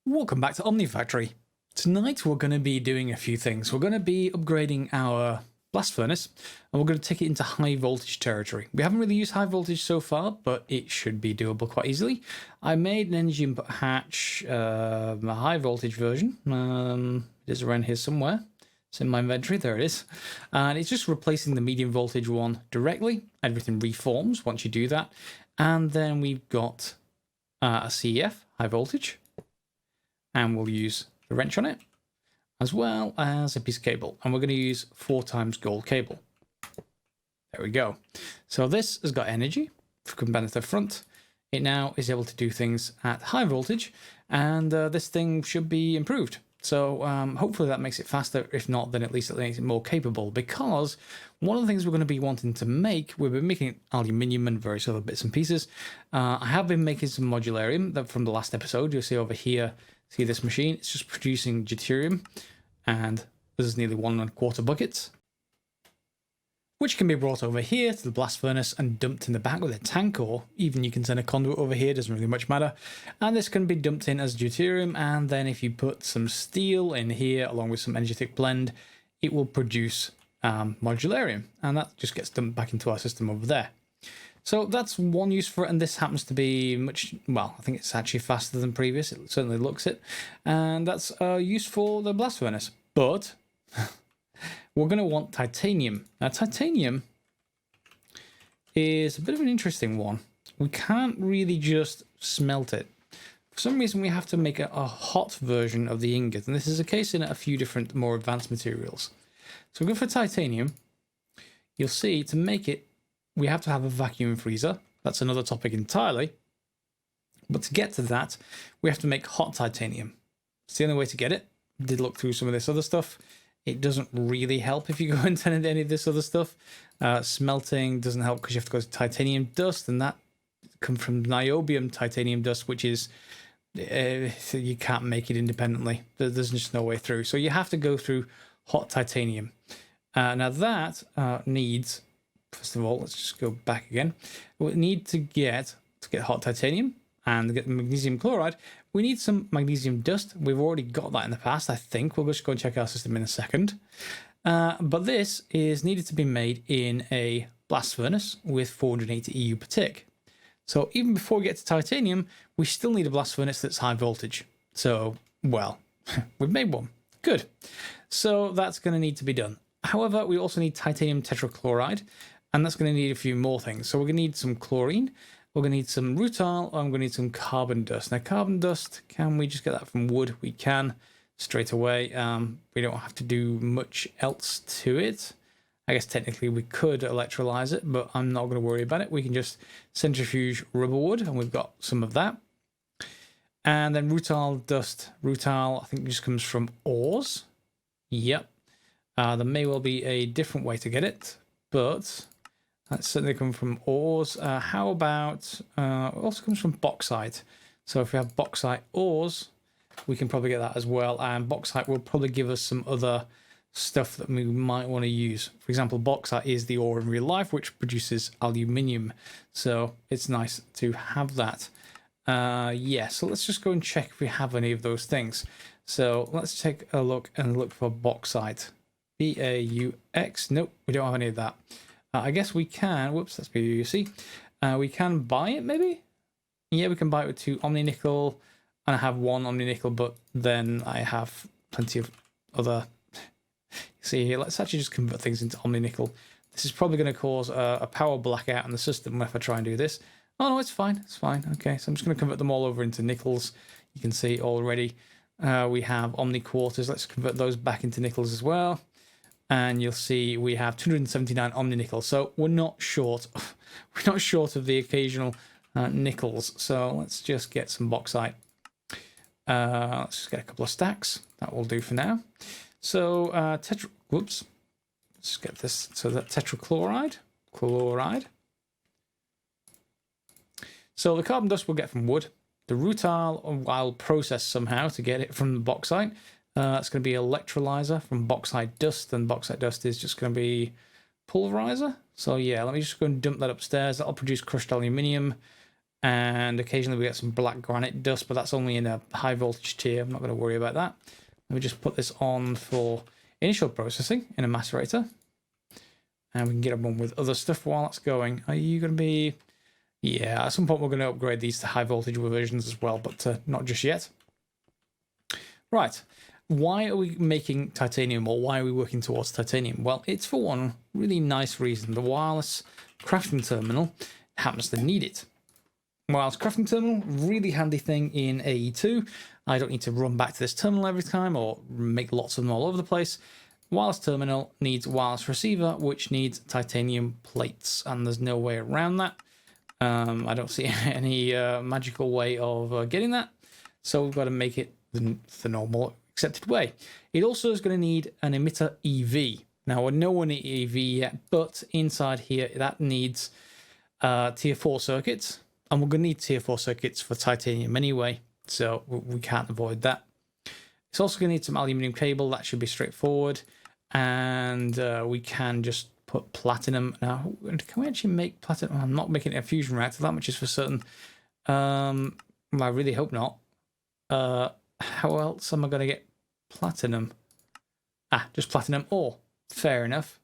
Welcome back to Omnifactory. Tonight we're going to be doing a few things. We're going to be upgrading our blast furnace and we're going to take it into high voltage territory. We haven't really used high voltage so far, but it should be doable quite easily. I made an energy input hatch, a high voltage version. It is around here somewhere. It's in my inventory, there it is. And it's just replacing the medium voltage one directly. Everything reforms once you do that. And then we've got a CEF, high voltage. And we'll use the wrench on it, as well as a piece of cable. And we're going to use 4 times gold cable. There we go. So this has got energy. If we come back to the front, it now is able to do things at high voltage, and this thing should be improved. So hopefully that makes it faster. If not, then at least it makes it more capable, because one of the things we're going to be wanting to make, we've been making aluminium and various other bits and pieces. I have been making some modularium from the last episode. You'll see over here. See this machine? It's just producing deuterium, and this is nearly 1 1/4 buckets, which can be brought over here to the blast furnace and dumped in the back with a tank, or even you can send a conduit over here, doesn't really much matter. And this can be dumped in as deuterium, and then if you put some steel in here along with some energetic blend, it will produce modularium, and that just gets dumped back into our system over there. So that's one use for it, and this happens to be much, well, I think it's actually faster than previous. It certainly looks it. And that's use for the blast furnace. But we're going to want titanium. Now, titanium is a bit of an interesting one. We can't really just smelt it. For some reason, we have to make a hot version of the ingot. And this is the case in a few different, more advanced materials. So we'll go for titanium. You'll see, to make it, we have to have a vacuum freezer. That's another topic entirely. But to get to that, we have to make hot titanium. It's the only way to get it. I did look through some of this other stuff. It doesn't really help if you go into any of this other stuff. Smelting doesn't help because you have to go to titanium dust, and that comes from niobium titanium dust, which is, you can't make it independently. There's just no way through. So you have to go through hot titanium. Now that needs... First of all, let's just go back again. We need to get hot titanium and get magnesium chloride. We need some magnesium dust. We've already got that in the past, I think. We'll just go and check our system in a second. But this is needed to be made in a blast furnace with 480 EU per tick. So even before we get to titanium, we still need a blast furnace that's high voltage. So, well, we've made one. Good. So that's going to need to be done. However, we also need titanium tetrachloride. And that's going to need a few more things. So we're going to need some chlorine, we're going to need some rutile, and we're going to need some carbon dust. Now, carbon dust, can we just get that from wood? We can straight away. We don't have to do much else to it. I guess technically we could electrolyze it, but I'm not going to worry about it. We can just centrifuge rubber wood, and we've got some of that. And then rutile dust. Rutile, I think, just comes from ores. Yep. There may well be a different way to get it, but... That's certainly come from ores. How about, it also comes from bauxite. So if we have bauxite ores, we can probably get that as well. And bauxite will probably give us some other stuff that we might want to use. For example, bauxite is the ore in real life, which produces aluminium. So it's nice to have that. Yeah, so let's just go and check if we have any of those things. So let's take a look and look for bauxite. B-A-U-X. Nope, we don't have any of that. I guess we can, whoops, that's BUC. We can buy it, maybe? Yeah, we can buy it with 2 Omni Nickel, and I have 1 Omni Nickel, but then I have plenty of other... See here, let's actually just convert things into Omni Nickel. This is probably going to cause a power blackout in the system if I try and do this. Oh, no, it's fine, it's fine. Okay, so I'm just going to convert them all over into nickels. You can see already we have Omni Quarters. Let's convert those back into nickels as well. And you'll see we have 279 Omni Nickel. So we're not short. We're not short of the occasional nickels. So let's just get some bauxite. Let's just get a couple of stacks. That will do for now. So whoops. Let's get this. So that tetrachloride, chloride. So the carbon dust we'll get from wood. The rutile I'll process somehow to get it from the bauxite. It's going to be electrolyzer from bauxite dust, and bauxite dust is just going to be pulverizer. So yeah, let me just go and dump that upstairs. That'll produce crushed aluminium. And occasionally we get some black granite dust, but that's only in a high voltage tier. I'm not going to worry about that. Let me just put this on for initial processing in a macerator. And we can get on with other stuff while that's going. Are you going to be... Yeah, at some point we're going to upgrade these to high voltage versions as well, but not just yet. Right. Why are we making titanium, or why are we working towards titanium? Well, it's for one really nice reason. The wireless crafting terminal happens to need it. Wireless crafting terminal, really handy thing in AE2. I don't need to run back to this terminal every time or make lots of them all over the place. Wireless terminal needs wireless receiver, which needs titanium plates, and there's no way around that. I don't see any magical way of getting that, so we've got to make it the normal accepted way. It also is going to need an emitter EV. Now, I know an EV yet, but inside here that needs tier 4 circuits, and we're going to need tier 4 circuits for titanium anyway, so we can't avoid that. It's also going to need some aluminium cable. That should be straightforward, and we can just put platinum. Now, can we actually make platinum? I'm not making a fusion reactor, that much is for certain. I really hope not. How else am I going to get platinum? Just platinum ore. Fair enough.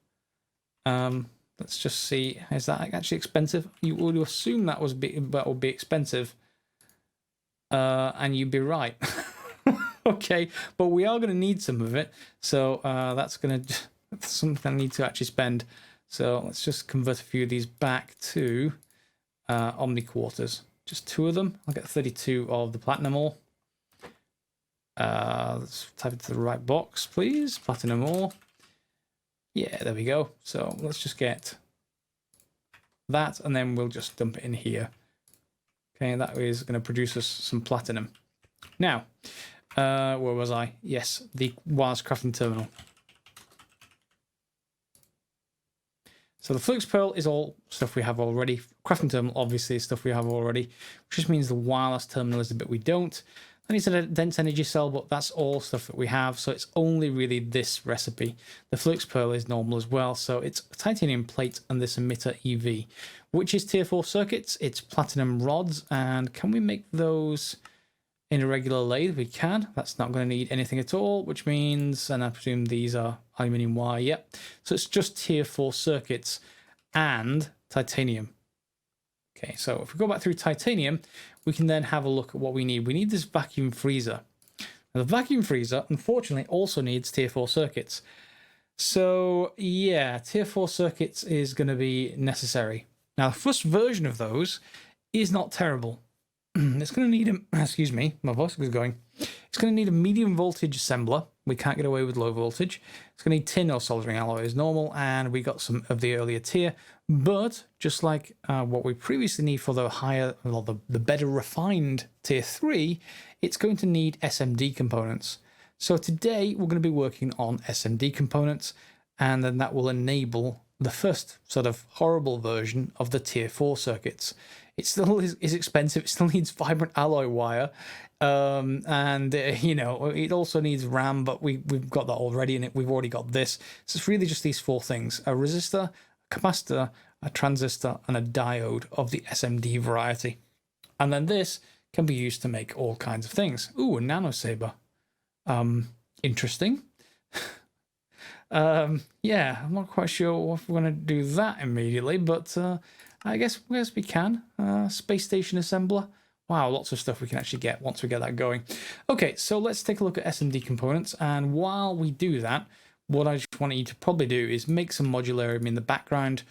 Let's just see. Is that actually expensive? You would assume that would be expensive. And you'd be right. Okay, but we are going to need some of it. So that's something I need to actually spend. So let's just convert a few of these back to Omni quarters. Just 2 of them. I'll get 32 of the platinum ore. Let's type it to the right box, please. Platinum ore. Yeah, there we go. So let's just get that, and then we'll just dump it in here. Okay, that is going to produce us some platinum. Now, where was I? Yes, the wireless crafting terminal. So the flux pearl is all stuff we have already. Crafting terminal obviously is stuff we have already, which just means the wireless terminal is the bit we don't. Then it's a dense energy cell, but that's all stuff that we have, so it's only really this recipe. The flux pearl is normal as well, so it's a titanium plate and this emitter EV, which is tier 4 circuits. It's platinum rods, and can we make those in a regular lathe? We can. That's not going to need anything at all, which means, and I presume these are aluminium wire, yep. So it's just tier 4 circuits and titanium. Okay, so if we go back through titanium, we can then have a look at what we need. We need this vacuum freezer. Now, the vacuum freezer, unfortunately, also needs tier 4 circuits. So, yeah, tier 4 circuits is going to be necessary. Now, the first version of those is not terrible. It's going to need a, excuse me, my voice is going. It's going to need a medium voltage assembler. We can't get away with low voltage. It's going to need tin or soldering alloy as normal, and we got some of the earlier tier. But just like what we previously need for the higher, well, the better refined tier 3, it's going to need SMD components. So today we're going to be working on SMD components, and then that will enable the first sort of horrible version of the tier 4 circuits. It still is expensive. It still needs vibrant alloy wire, and you know, it also needs RAM, but we've got that already, and we've already got this. So it's really just these 4 things: a resistor, a capacitor, a transistor, and a diode of the SMD variety. And then this can be used to make all kinds of things. Ooh, a nanosaber. Interesting. Yeah, I'm not quite sure if we're going to do that immediately, but I guess we can. Space station assembler. Wow, lots of stuff we can actually get once we get that going. Okay, so let's take a look at SMD components, and while we do that, what I just want you to probably do is make some modularium in the background.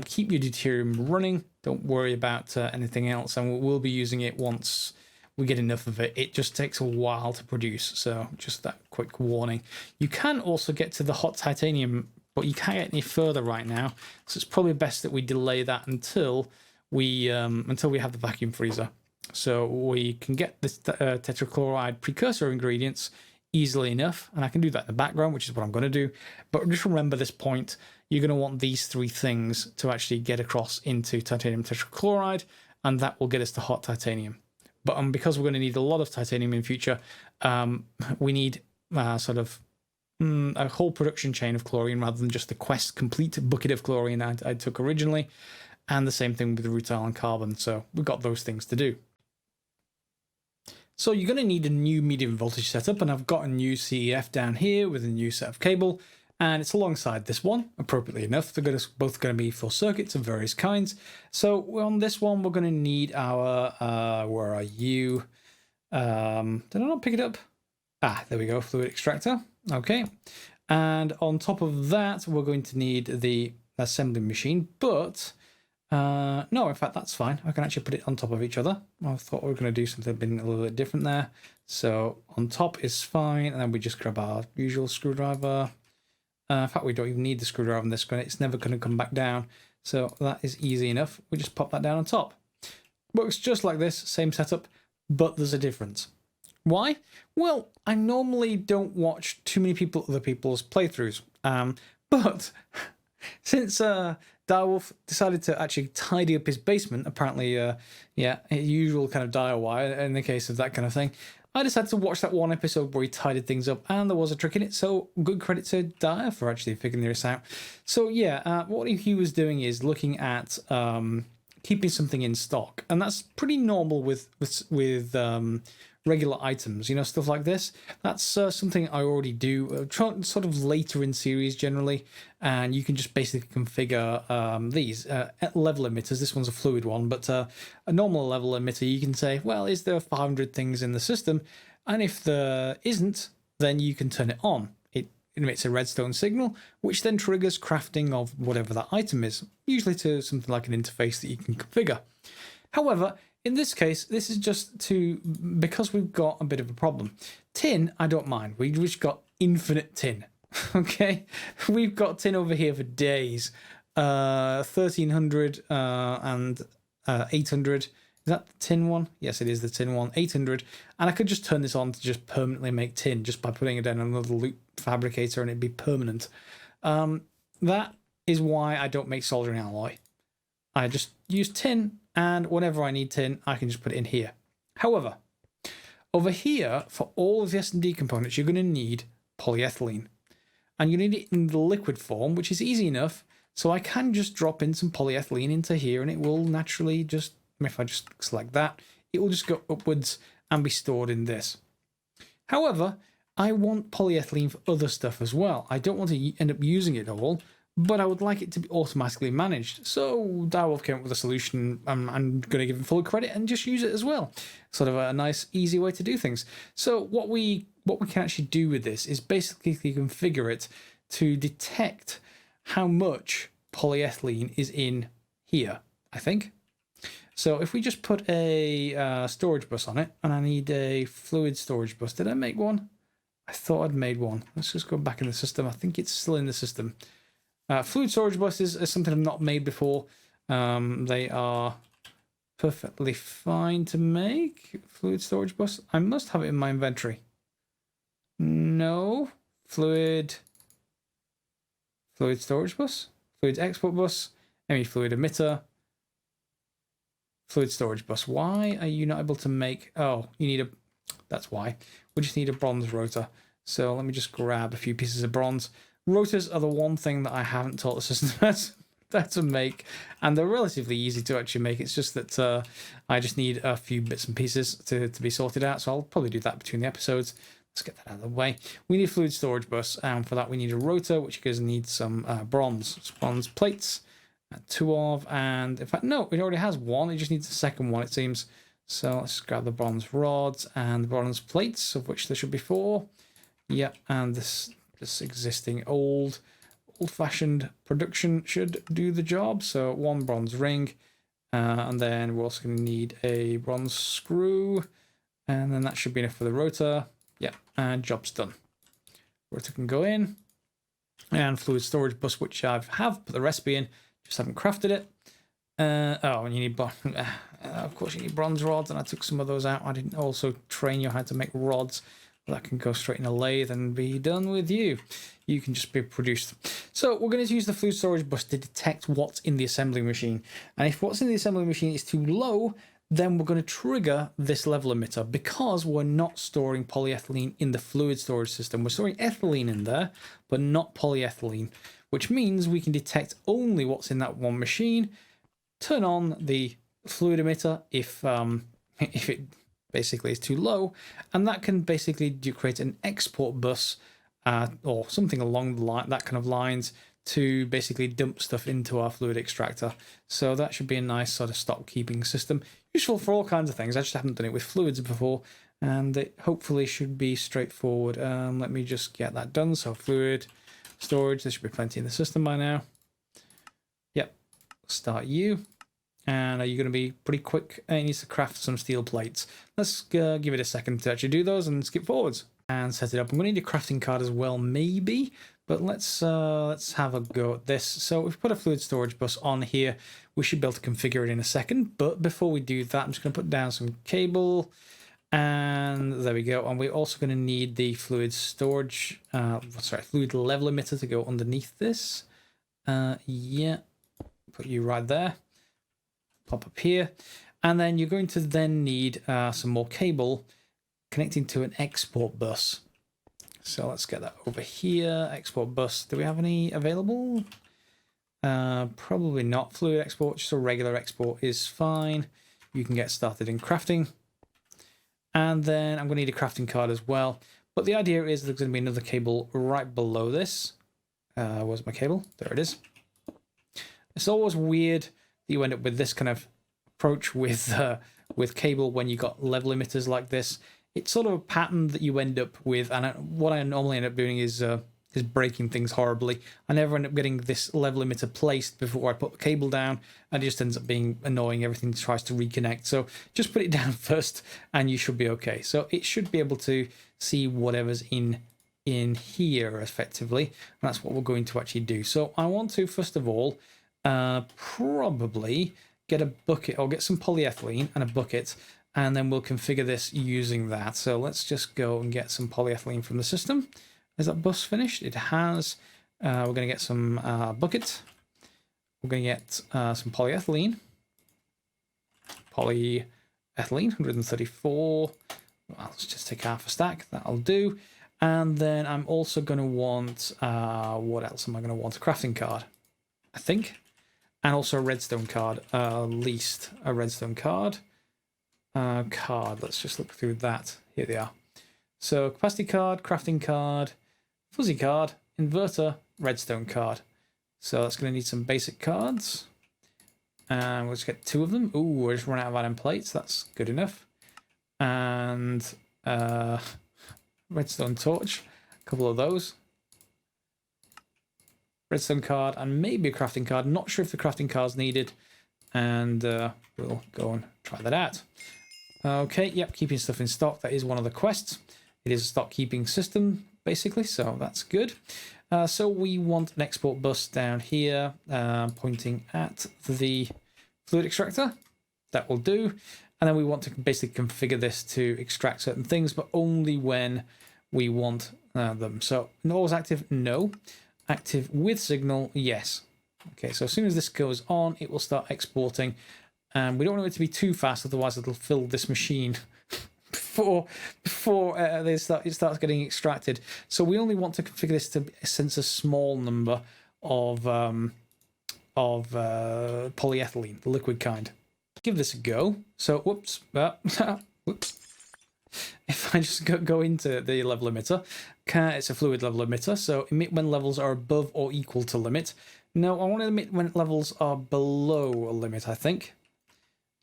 Keep your deuterium running. Don't worry about anything else, and we'll be using it once we get enough of it. It just takes a while to produce, so just that quick warning. You can also get to the hot titanium, but you can't get any further right now, so it's probably best that we delay that until we have the vacuum freezer. So we can get this tetrachloride precursor ingredients easily enough, and I can do that in the background, which is what I'm going to do. But just remember this point: you're going to want these 3 things to actually get across into titanium tetrachloride, and that will get us to hot titanium. But because we're going to need a lot of titanium in future, we need sort of a whole production chain of chlorine rather than just the Quest complete bucket of chlorine I took originally. and the same thing with the rutile and carbon. So we've got those things to do. So you're going to need a new medium voltage setup, and I've got a new CEF down here with a new set of cable, and it's alongside this one, appropriately enough. They're both going to be for circuits of various kinds. So on this one, we're going to need our, where are you? Did I not pick it up? Ah, there we go, fluid extractor. Okay. And on top of that, we're going to need the assembly machine, but no, in fact, that's fine. I can actually put it on top of each other. I thought we were going to do something a little bit different there. So on top is fine, and then we just grab our usual screwdriver. In fact, we don't even need the screwdriver on this one. It's never going to come back down. So that is easy enough. We just pop that down on top. Works just like this, same setup, but there's a difference. Why? Well, I normally don't watch too many other people's playthroughs. But since Direwolf decided to actually tidy up his basement, apparently, yeah, usual kind of dire wire in the case of that kind of thing, I decided to watch that one episode where he tidied things up, and there was a trick in it, so good credit to Dire for actually figuring this out. So yeah, what he was doing is looking at keeping something in stock, and that's pretty normal with regular items, you know, stuff like this. That's something I already do, sort of later in series generally, and you can just basically configure these level emitters. This one's a fluid one, but a normal level emitter, you can say, well, is there 500 things in the system? And if there isn't, then you can turn it on. It emits a redstone signal, which then triggers crafting of whatever that item is, usually to something like an interface that you can configure. However, in this case, this is just because we've got a bit of a problem. Tin, I don't mind. We've just got infinite tin. Okay? We've got tin over here for days. 1300 and 800. Is that the tin one? Yes, it is the tin one. 800. And I could just turn this on to just permanently make tin just by putting it down on another loop fabricator, and it'd be permanent. That is why I don't make soldering alloy. I just use tin, and whenever I need tin, I can just put it in here. However, over here, for all of the SMD components, you're going to need polyethylene. And you need it in the liquid form, which is easy enough. So I can just drop in some polyethylene into here, and it will naturally just, if I just select that, it will just go upwards and be stored in this. However, I want polyethylene for other stuff as well. I don't want to end up using it all, but I would like it to be automatically managed. So Direwolf came up with a solution. I'm going to give him full credit and just use it as well. Sort of a nice, easy way to do things. So what we can actually do with this is basically configure it to detect how much polyethylene is in here, I think. So if we just put a storage bus on it, and I need a fluid storage bus. Did I make one? I thought I'd made one. Let's just go back in the system. I think it's still in the system. Fluid storage buses is something I've not made before. They are perfectly fine to make. Fluid storage bus. I must have it in my inventory. No. Fluid storage bus. Fluid export bus. Fluid emitter. Fluid storage bus. Why are you not able to make... Oh, you need a... That's why. We just need a bronze rotor. So let me just grab a few pieces of bronze. Rotors are the one thing that I haven't taught the system how to make, and they're relatively easy to actually make. It's just that I just need a few bits and pieces to be sorted out, so I'll probably do that between the episodes. Let's get that out of the way. We need a fluid storage bus, and for that we need a rotor, which is need some bronze plates, 2 of, and in fact, no, it already has one. It just needs a second one, it seems. So let's grab the bronze rods and the bronze plates, of which there should be 4. Yep, and this existing old-fashioned production should do the job. So 1 bronze ring, and then we're also going to need a bronze screw, and then that should be enough for the rotor. Yeah, and job's done. Rotor can go in, and fluid storage bus, which I have put the recipe in, just haven't crafted it. Oh, and you need of course you need bronze rods, and I took some of those out. I didn't also train you how to make rods. That can go straight in a lathe and be done with you. You can just be produced. So we're going to use the fluid storage bus to detect what's in the assembly machine. And if what's in the assembly machine is too low, then we're going to trigger this level emitter, because we're not storing polyethylene in the fluid storage system. We're storing ethylene in there, but not polyethylene, which means we can detect only what's in that one machine. turn on the fluid emitter if if it basically is too low, and that can basically create an export bus or something along the line, that kind of lines, to basically dump stuff into our fluid extractor. So that should be a nice sort of stock keeping system, useful for all kinds of things. I just haven't done it with fluids before, and it hopefully should be straightforward. Let me just get that done. So fluid storage, there should be plenty in the system by now. Yep, start you. And are you going to be pretty quick? It needs to craft some steel plates. Let's give it a second to actually do those and skip forwards and set it up. I'm going to need a crafting card as well, maybe, but let's have a go at this. So if we put a fluid storage bus on here, we should be able to configure it in a second. But before we do that, I'm just going to put down some cable, and there we go. And we're also going to need the fluid storage, fluid level emitter to go underneath this. Yeah, put you right there. Pop up here, and then you're going to then need some more cable connecting to an export bus. So let's get that over here. Export bus. Do we have any available? Probably not. Fluid export, just a regular export is fine. You can get started in crafting. And then I'm going to need a crafting card as well. But the idea is there's going to be another cable right below this. Where's my cable? There it is. It's always weird that you end up with this kind of approach with cable when you got level emitters like this. It's sort of a pattern that you end up with, and what I normally end up doing is breaking things horribly. I never end up getting this level emitter placed before I put the cable down, and it just ends up being annoying. Everything tries to reconnect. So just put it down first, and you should be okay. So it should be able to see whatever's in here effectively, and that's what we're going to actually do. So I want to first of all probably get a bucket, or get some polyethylene and a bucket, and then we'll configure this using that. So let's just go and get some polyethylene from the system. Is that bus finished? It has. We're going to get some bucket. We're going to get some polyethylene. Polyethylene, 134. Well, let's just take half a stack. That'll do. And then I'm also going to want, what else am I going to want? A crafting card, I think. And also a redstone card, least a redstone card. Let's just look through that. Here they are. So capacity card, crafting card, fuzzy card, inverter, redstone card. So that's going to need some basic cards. And we'll just get 2 of them. Ooh, we're just run out of iron plates. That's good enough. And redstone torch, a couple of those. Redstone card and maybe a crafting card. Not sure if the crafting card's needed, and we'll go and try that out. Okay, yep, keeping stuff in stock. That is one of the quests. It is a stock keeping system, basically, so that's good. So we want an export bus down here, pointing at the fluid extractor. That will do. And then we want to basically configure this to extract certain things, but only when we want them. So always active, no. Active with signal, yes. Okay, so as soon as this goes on, it will start exporting. And we don't want it to be too fast, otherwise it'll fill this machine before it starts getting extracted. So we only want to configure this to sense a small number of polyethylene, the liquid kind. Give this a go. So, whoops. If I just go into the level emitter, it's a fluid level emitter, so emit when levels are above or equal to limit. No, I want to emit when levels are below a limit, I think.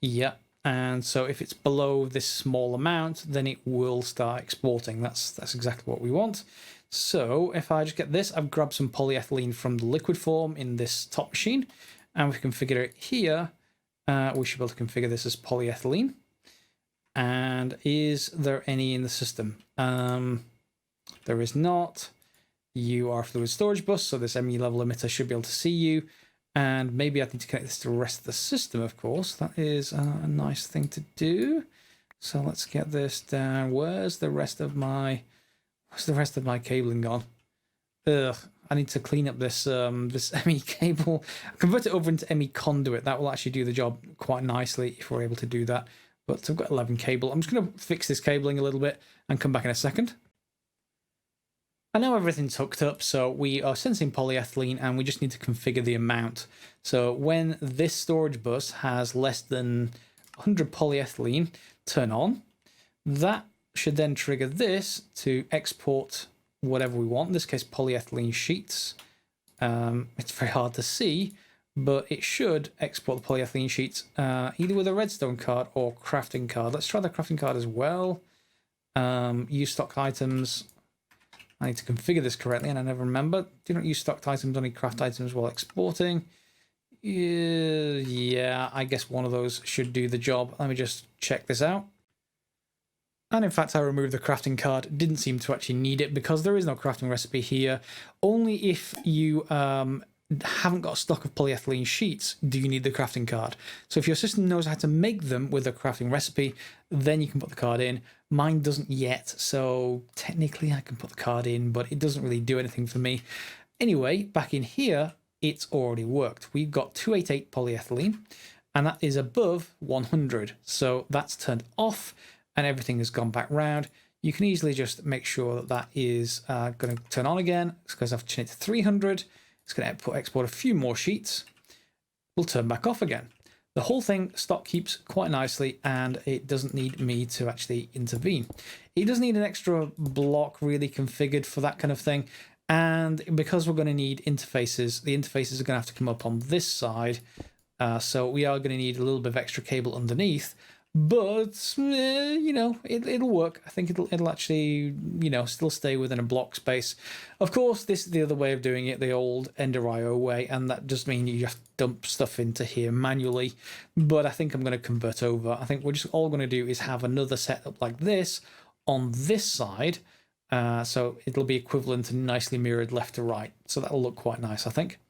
Yeah, and so if it's below this small amount, then it will start exporting. That's exactly what we want. So if I just get this, I've grabbed some polyethylene from the liquid form in this top machine, and we configure it here. We should be able to configure this as polyethylene. And is there any in the system? There is not. You are a fluid storage bus, so this ME level emitter should be able to see you. And maybe I need to connect this to the rest of the system, of course. That is a nice thing to do. So let's get this down. Where's the rest of my cabling gone? Ugh, I need to clean up this ME cable. Convert it over into ME conduit. That will actually do the job quite nicely if we're able to do that. But I've got 11 cable. I'm just going to fix this cabling a little bit and come back in a second. And now everything's hooked up, so we are sensing polyethylene and we just need to configure the amount. So when this storage bus has less than 100 polyethylene, turn on. That should then trigger this to export whatever we want, in this case polyethylene sheets. It's very hard to see, but it should export the polyethylene sheets either with a redstone card or crafting card. Let's try the crafting card as well. Use stock items. I need to configure this correctly, and I never remember. Do not use stocked items, only craft items while exporting. Yeah, I guess one of those should do the job. Let me just check this out. And in fact, I removed the crafting card. Didn't seem to actually need it because there is no crafting recipe here. Only if you haven't got a stock of polyethylene sheets do you need the crafting card. So if your system knows how to make them with a crafting recipe, then you can put the card in. Mine doesn't yet, so technically I can put the card in, but it doesn't really do anything for me. Anyway, back in here, it's already worked. We've got 288 polyethylene, and that is above 100. So that's turned off, and everything has gone back round. You can easily just make sure that that is going to turn on again. It's because I've changed it to 300. It's going to export a few more sheets. We'll turn back off again. The whole thing stock keeps quite nicely, and it doesn't need me to actually intervene. It does need an extra block really configured for that kind of thing. And because we're going to need interfaces, the interfaces are going to have to come up on this side. So we are going to need a little bit of extra cable underneath. But, you know, it'll work. I think it'll actually, you know, still stay within a block space. Of course, this is the other way of doing it, the old Ender IO way, and that does mean you have to dump stuff into here manually. But I think I'm going to convert over. I think we're just all going to do is have another setup like this on this side. So it'll be equivalent and nicely mirrored left to right. So that'll look quite nice, I think.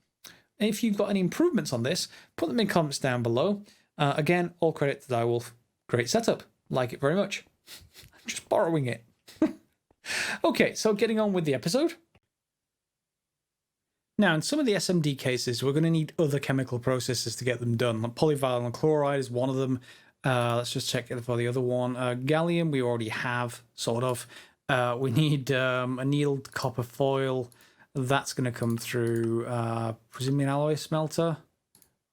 If you've got any improvements on this, put them in comments down below. Again, all credit to Direwolf. Great setup. Like it very much. I'm just borrowing it. Okay, so getting on with the episode. Now, in some of the SMD cases, we're going to need other chemical processes to get them done. Like polyvinyl chloride is one of them. Let's just check it for the other one. Gallium, we already have, sort of. We need annealed copper foil. That's going to come through, presumably an alloy smelter.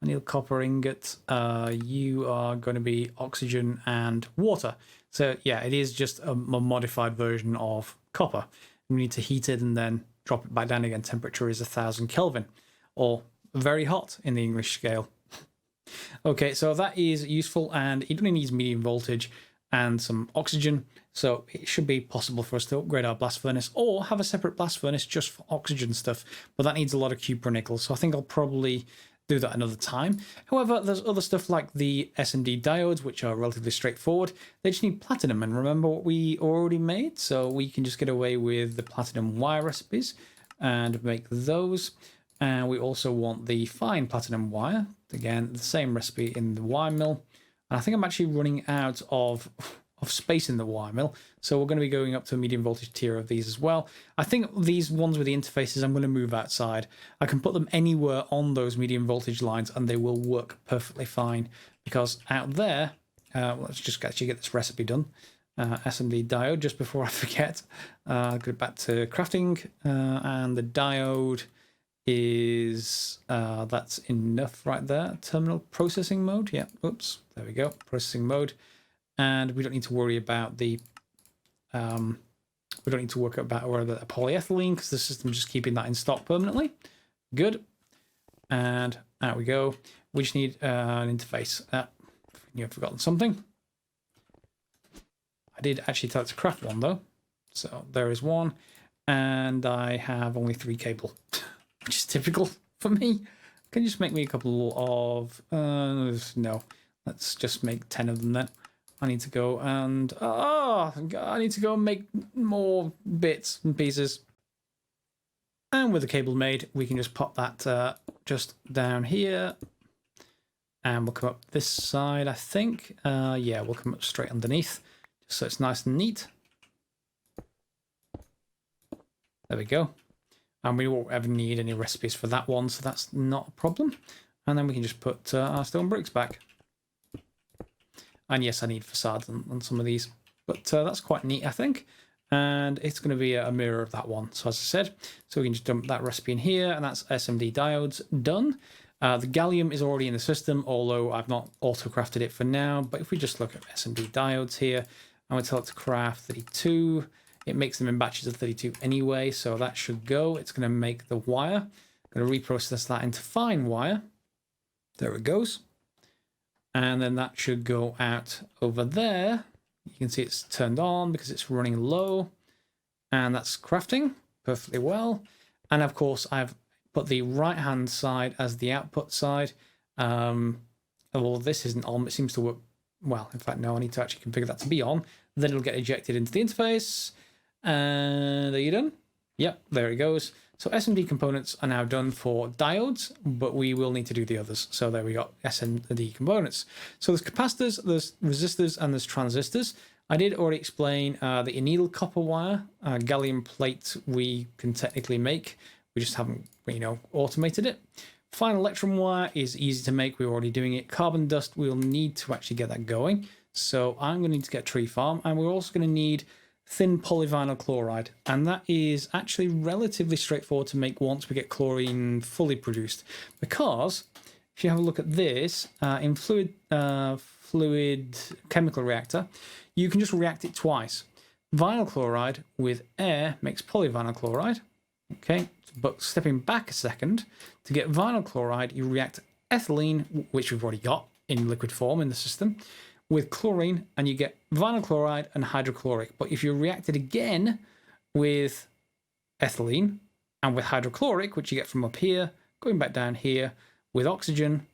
Annealed copper ingot. You are going to be oxygen and water. So yeah, it is just a modified version of copper. We need to heat it and then drop it back down again. Temperature is 1000 Kelvin, or very hot in the English scale. Okay, so that is useful, and it only needs medium voltage and some oxygen. So it should be possible for us to upgrade our blast furnace or have a separate blast furnace just for oxygen stuff. But that needs a lot of cupronickel, so I think I'll probably do that another time. However, there's other stuff like the SMD diodes, which are relatively straightforward. They just need platinum, and remember what we already made, so we can just get away with the platinum wire recipes and make those. And we also want the fine platinum wire. Again, the same recipe in the wire mill. And I think I'm actually running out of space in the wire mill, so we're going to be going up to a medium voltage tier of these as well. I think these ones with the interfaces I'm going to move outside. I can put them anywhere on those medium voltage lines and they will work perfectly fine, because out there, let's just actually get this recipe done. SMD diode, just before I forget. Go back to crafting, and the diode is that's enough right there. Terminal processing mode. Yeah, oops, there we go, processing mode. And we don't need to worry about the we don't need to work about the polyethylene, because the system's just keeping that in stock permanently. Good. And out we go. We just need an interface. You've forgotten something. I did actually tell it to craft one though, so there is one, and I have only 3 cable, which is typical for me. Can you just make me a couple of no, let's just make 10 of them then. I need to go and I need to go and make more bits and pieces. And with the cable made, we can just pop that just down here, and we'll come up this side, I think. Yeah, we'll come up straight underneath, just so it's nice and neat. There we go. And we won't ever need any recipes for that one, so that's not a problem. And then we can just put our stone bricks back. And yes, I need facades on some of these, but that's quite neat, I think. and it's going to be a mirror of that one. So as I said, so we can just dump that recipe in here, and that's SMD diodes done. The gallium is already in the system, although I've not auto-crafted it for now. But if we just look at SMD diodes here, and we tell it to craft 32, it makes them in batches of 32 anyway, so that should go. It's going to make the wire. I'm going to reprocess that into fine wire. There it goes. And then that should go out over there. You can see it's turned on because it's running low. And that's crafting perfectly well. And of course, I've put the right-hand side as the output side. Well, this isn't on. It seems to work well. In fact, no, I need to actually configure that to be on. Then it'll get ejected into the interface. And are you done? Yep, there it goes. So SMD components are now done for diodes, but we will need to do the others. So there we got SMD components. So there's capacitors, there's resistors, and there's transistors. I did already explain the anneal copper wire, gallium plate we can technically make. We just haven't, automated it. Fine electron wire is easy to make. We're already doing it. Carbon dust, we'll need to actually get that going. So I'm going to need to get a tree farm, and we're also going to need thin polyvinyl chloride, and that is actually relatively straightforward to make once we get chlorine fully produced, because if you have a look at this in fluid chemical reactor, you can just react it twice. Vinyl chloride with air makes polyvinyl chloride. Okay, but stepping back a second, to get vinyl chloride you react ethylene, which we've already got in liquid form in the system, with chlorine, and you get vinyl chloride and hydrochloric. But if you react it again with ethylene and with hydrochloric, which you get from up here, going back down here, with oxygen,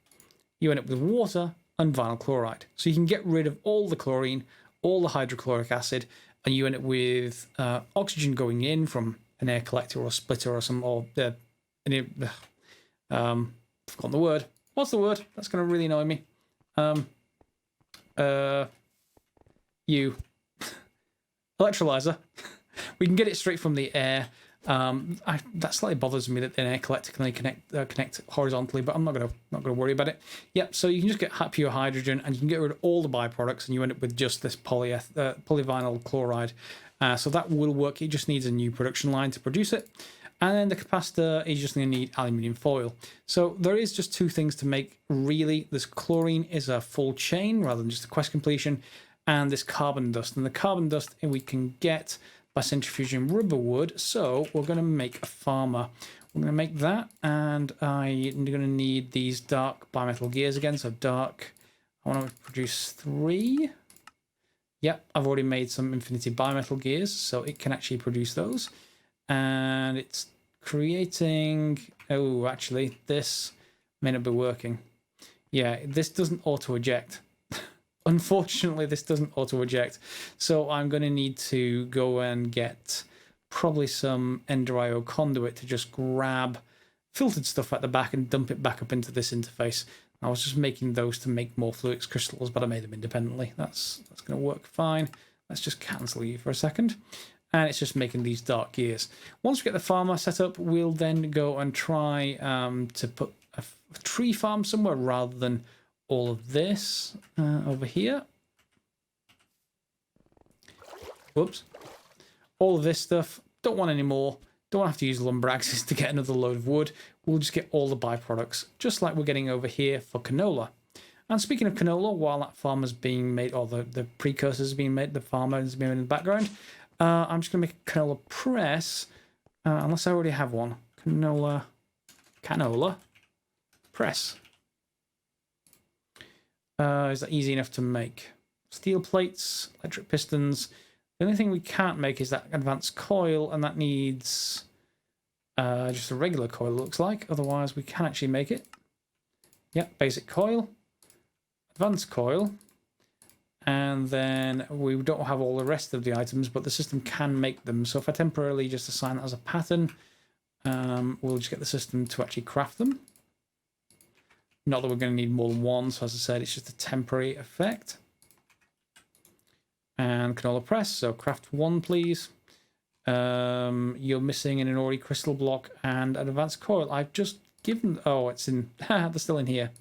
you end up with water and vinyl chloride. So you can get rid of all the chlorine, all the hydrochloric acid, and you end up with oxygen going in from an air collector or splitter or some, forgotten the word. What's the word? That's going to really annoy me. Electrolyzer. We can get it straight from the air. That slightly bothers me that an air collector can only connect horizontally, but I'm not gonna worry about it. Yep. So you can just get pure hydrogen, and you can get rid of all the byproducts, and you end up with just this polyvinyl chloride. So that will work. It just needs a new production line to produce it. And then the capacitor is just going to need aluminium foil. So there is just two things to make, really. This chlorine is a full chain rather than just a quest completion, and this carbon dust. And the carbon dust we can get by centrifuging rubber wood. So we're going to make a farmer. We're going to make that, and I'm going to need these dark bimetal gears again. So dark, I want to produce 3. Yep, I've already made some infinity bimetal gears, so it can actually produce those. And it's creating, actually this may not be working. Yeah, this doesn't auto eject. Unfortunately, this doesn't auto eject. So I'm going to need to go and get probably some Ender IO conduit to just grab filtered stuff at the back and dump it back up into this interface. I was just making those to make more Fluix crystals, but I made them independently. That's going to work fine. Let's just cancel you for a second. And it's just making these dark gears. Once we get the farmer set up, we'll then go and try to put a tree farm somewhere rather than all of this over here. Whoops. All of this stuff, don't want any more. Don't have to use lumber axes to get another load of wood. We'll just get all the byproducts, just like we're getting over here for canola. And speaking of canola, while that farmer's being made, or the precursors being made, the farmer is being made in the background, I'm just going to make a canola press, unless I already have one. Canola press. Is that easy enough to make? Steel plates, electric pistons. The only thing we can't make is that advanced coil, and that needs just a regular coil, it looks like. Otherwise, we can actually make it. Yep, basic coil, advanced coil. And then we don't have all the rest of the items, but the system can make them. So if I temporarily just assign that as a pattern, we'll just get the system to actually craft them. Not that we're going to need more than one, so as I said, it's just a temporary effect. And canola press, so craft 1, please. You're missing an Inori crystal block and an advanced coil. I've just given... Oh, it's in... they're still in here.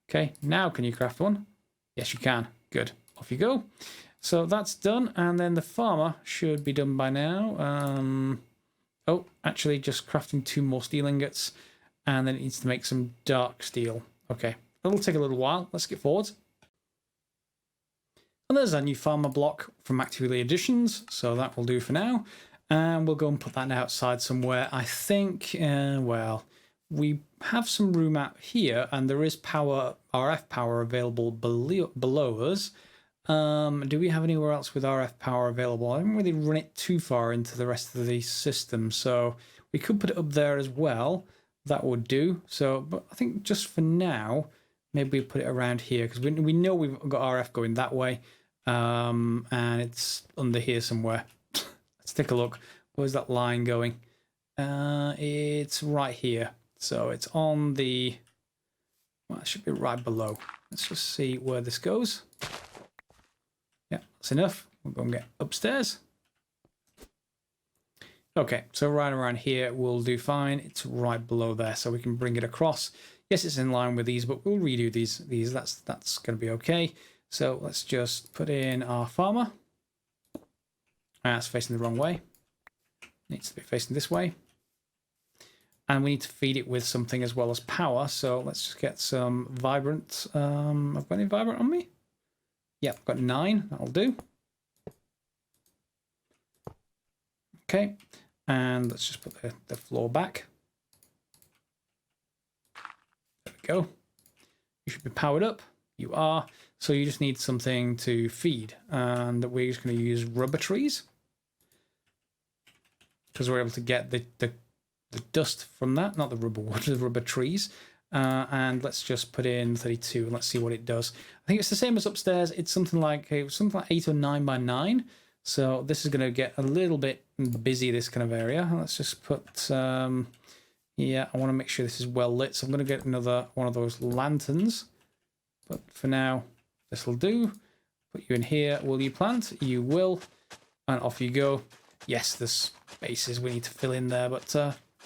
Okay, now can you craft one? Yes, you can. Good. Off you go. So that's done, and then the farmer should be done by now. Oh, actually just crafting 2 more steel ingots, and then it needs to make some dark steel. Okay, that'll take a little while. Let's get forward. And there's our new farmer block from Actively Additions, so that will do for now. And we'll go and put that outside somewhere. I think, well, we have some room out here, and there is power, RF power available below us. Do we have anywhere else with RF power available? I haven't really run it too far into the rest of the system, so we could put it up there as well. That would do. So, but I think just for now, maybe we put it around here, because we know we've got RF going that way, and it's under here somewhere. Let's take a look. Where's that line going? It's right here. So it's on the, well, it should be right below. Let's just see where this goes. Yeah, that's enough. We'll go and get upstairs. Okay, so right around here will do fine. It's right below there, so we can bring it across. Yes, it's in line with these, but we'll redo these. That's going to be okay. So let's just put in our farmer. That's facing the wrong way. Needs to be facing this way. And we need to feed it with something as well as power. So let's just get some vibrant. I've got any vibrant on me? Yeah, I've got 9. That'll do. Okay. And let's just put the floor back. There we go. You should be powered up. You are. So you just need something to feed. And we're just going to use rubber trees, because we're able to get the dust from that, not the rubber wood, the rubber trees. And let's just put in 32 and let's see what it does. I think it's the same as upstairs. It's something like 8 or 9 by 9. So this is going to get a little bit busy, this kind of area. Let's just put, yeah, I want to make sure this is well lit. So I'm going to get another one of those lanterns. But for now, this will do. Put you in here. Will you plant? You will. And off you go. Yes, there's spaces we need to fill in there, but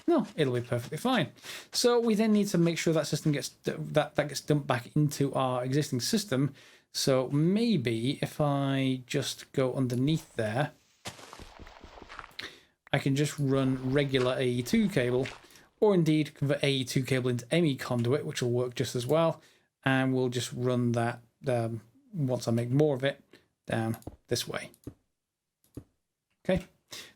no, it'll be perfectly fine. So we then need to make sure that system gets that gets dumped back into our existing system. So maybe if I just go underneath there, I can just run regular AE2 cable, or indeed convert AE2 cable into ME conduit, which will work just as well. And we'll just run that once I make more of it down this way. Okay,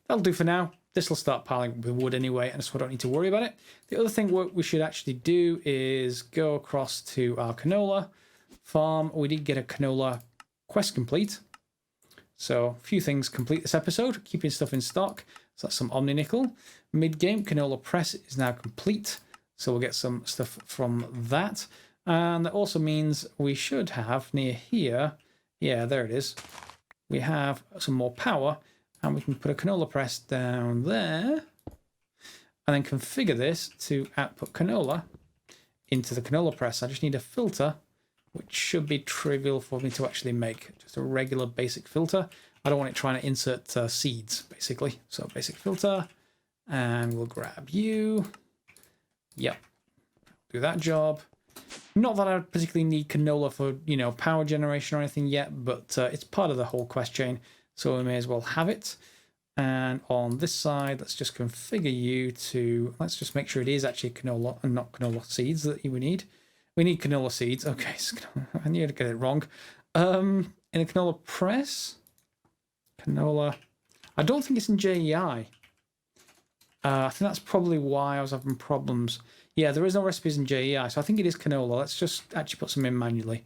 that'll do for now. This will start piling up with wood anyway, and so I don't need to worry about it. The other thing we should actually do is go across to our canola farm. We did get a canola quest complete. So a few things complete this episode. Keeping stuff in stock. So that's some Omni nickel. Mid-game canola press is now complete. So we'll get some stuff from that. And that also means we should have near here, yeah, there it is. We have some more power. And we can put a canola press down there and then configure this to output canola into the canola press. I just need a filter, which should be trivial for me to actually make. Just a regular basic filter. I don't want it trying to insert seeds, basically. So basic filter, and we'll grab you. Yep, do that job. Not that I particularly need canola for, power generation or anything yet, but it's part of the whole quest chain. So we may as well have it. And on this side, let's just configure you to, let's just make sure it is actually canola and not canola seeds that we need. We need canola seeds. Okay, so I knew to get it wrong. In a canola press, canola, I don't think it's in JEI. I think that's probably why I was having problems. Yeah, there is no recipes in JEI, so I think it is canola. Let's just actually put some in manually.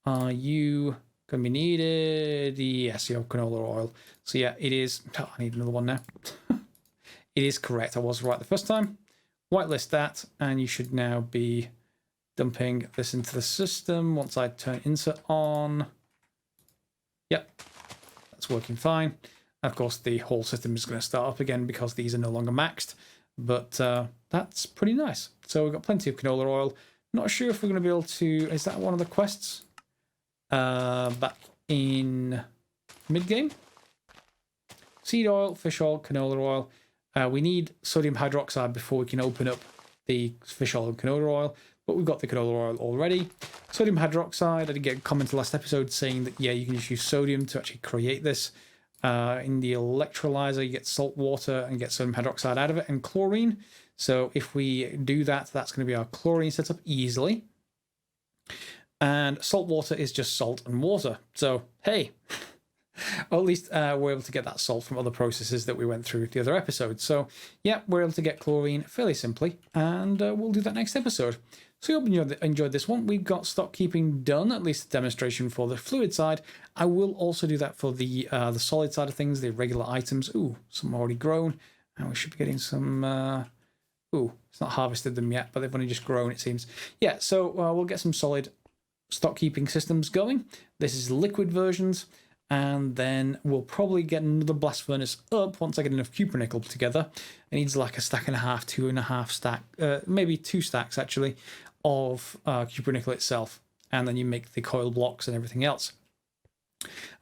Are you going to be needed? Yes, you have canola oil. So yeah, it is. Oh, I need another one now. It is correct. I was right the first time. Whitelist that, and you should now be dumping this into the system once I turn insert on. Yep, that's working fine. Of course, the whole system is going to start up again because these are no longer maxed, but that's pretty nice. So we've got plenty of canola oil. Not sure if we're going to be able to. Is that one of the quests? Back in mid-game. Seed oil, fish oil, canola oil. We need sodium hydroxide before we can open up the fish oil and canola oil, but we've got the canola oil already. Sodium hydroxide, I did get a comment in the last episode saying that, yeah, you can just use sodium to actually create this. In the electrolyzer, you get salt water and get sodium hydroxide out of it, and chlorine. So if we do that, that's going to be our chlorine setup easily. And salt water is just salt and water. So, hey, or at least we're able to get that salt from other processes that we went through the other episodes. So, yeah, we're able to get chlorine fairly simply, and we'll do that next episode. So, I hope you enjoyed this one. We've got stock keeping done, at least the demonstration for the fluid side. I will also do that for the solid side of things, the regular items. Ooh, some already grown, and we should be getting some. Ooh, it's not harvested them yet, but they've only just grown, it seems. Yeah, so we'll get some solid stock keeping systems going. This is liquid versions, and then we'll probably get another blast furnace up once I get enough cupronickel together. It needs like a stack and a half, 2.5 stack, maybe 2 stacks actually, of cupronickel itself, and then you make the coil blocks and everything else.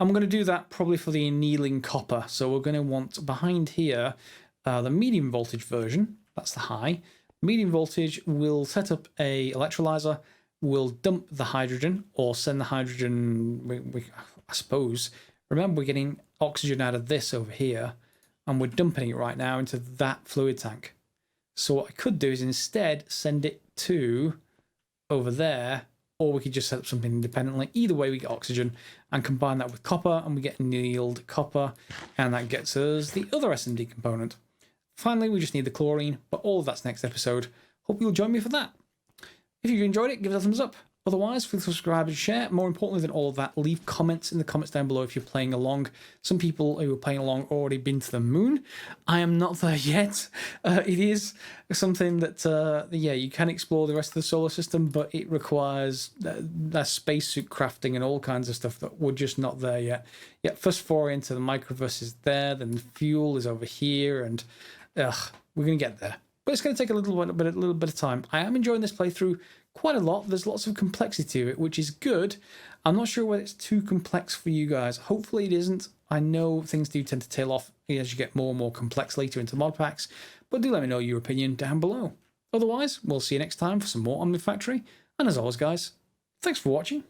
I'm going to do that probably for the annealing copper. So we're going to want behind here the medium voltage version. That's the high. Medium voltage will set up a electrolyzer. We'll dump the hydrogen or send the hydrogen. I suppose. Remember, we're getting oxygen out of this over here, and we're dumping it right now into that fluid tank. So what I could do is instead send it to over there, or we could just set up something independently. Either way, we get oxygen and combine that with copper, and we get annealed copper, and that gets us the other SMD component. Finally, we just need the chlorine, but all of that's next episode. Hope you'll join me for that. If you enjoyed it, give it a thumbs up. Otherwise, feel free to subscribe and share. More importantly than all of that, leave comments in the comments down below if you're playing along. Some people who are playing along already been to the moon. I am not there yet. It is something that, yeah, you can explore the rest of the solar system, but it requires spacesuit crafting and all kinds of stuff that we're just not there yet. Yeah, first foray into the microverse is there, then the fuel is over here, and we're going to get there. But it's going to take a little bit of time. I am enjoying this playthrough quite a lot. There's lots of complexity to it, which is good. I'm not sure whether it's too complex for you guys. Hopefully it isn't. I know things do tend to tail off as you get more and more complex later into mod packs, but do let me know your opinion down below. Otherwise, we'll see you next time for some more Omnifactory. And as always, guys, thanks for watching.